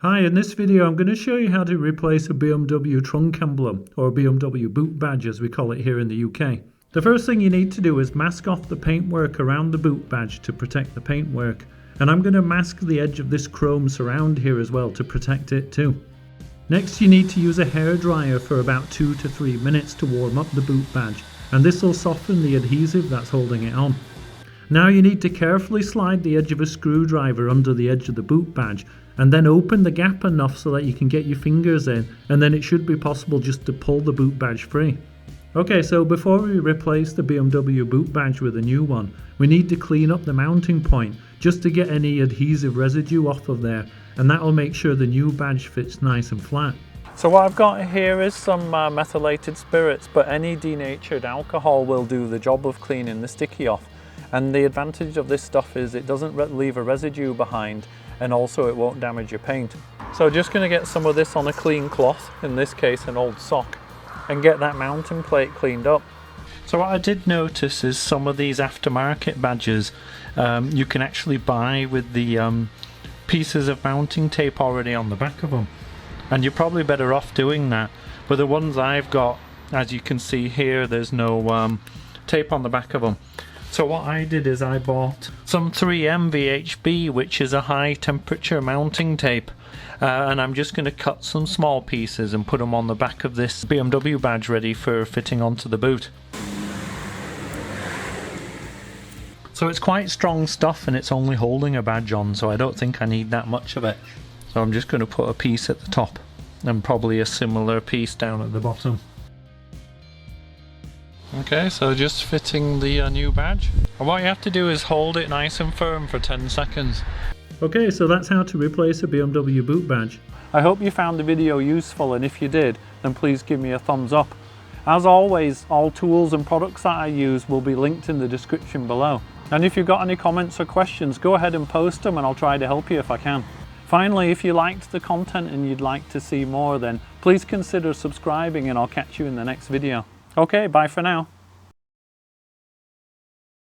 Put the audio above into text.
Hi, in this video I'm going to show you how to replace a BMW trunk emblem, or a BMW boot badge as we call it here in the UK. The first thing you need to do is mask off the paintwork around the boot badge to protect the paintwork. And I'm going to mask the edge of this chrome surround here as well to protect it too. Next you need to use a hairdryer for about 2 to 3 minutes to warm up the boot badge, and this will soften the adhesive that's holding it on. Now you need to carefully slide the edge of a screwdriver under the edge of the boot badge and then open the gap enough so that you can get your fingers in, and then it should be possible just to pull the boot badge free. Okay, so before we replace the BMW boot badge with a new one, we need to clean up the mounting point just to get any adhesive residue off of there, and that will make sure the new badge fits nice and flat. So what I've got here is some methylated spirits, but any denatured alcohol will do the job of cleaning the sticky off. And the advantage of this stuff is it doesn't leave a residue behind, and also it won't damage your paint. So just going to get some of this on a clean cloth, in this case an old sock, and get that mounting plate cleaned up. So what I did notice is some of these aftermarket badges you can actually buy with the pieces of mounting tape already on the back of them, and you're probably better off doing that. But the ones I've got, as you can see here, there's no tape on the back of them. So what I did is I bought some 3M VHB, which is a high temperature mounting tape, and I'm just going to cut some small pieces and put them on the back of this BMW badge ready for fitting onto the boot. So it's quite strong stuff and it's only holding a badge on, so I don't think I need that much of it. So I'm just going to put a piece at the top and probably a similar piece down at the bottom. Okay, so just fitting the new badge. And what you have to do is hold it nice and firm for 10 seconds. Okay, so that's how to replace a BMW boot badge. I hope you found the video useful, and if you did, then please give me a thumbs up. As always, all tools and products that I use will be linked in the description below. And if you've got any comments or questions, go ahead and post them and I'll try to help you if I can. Finally, if you liked the content and you'd like to see more, then please consider subscribing, and I'll catch you in the next video. Okay, bye for now.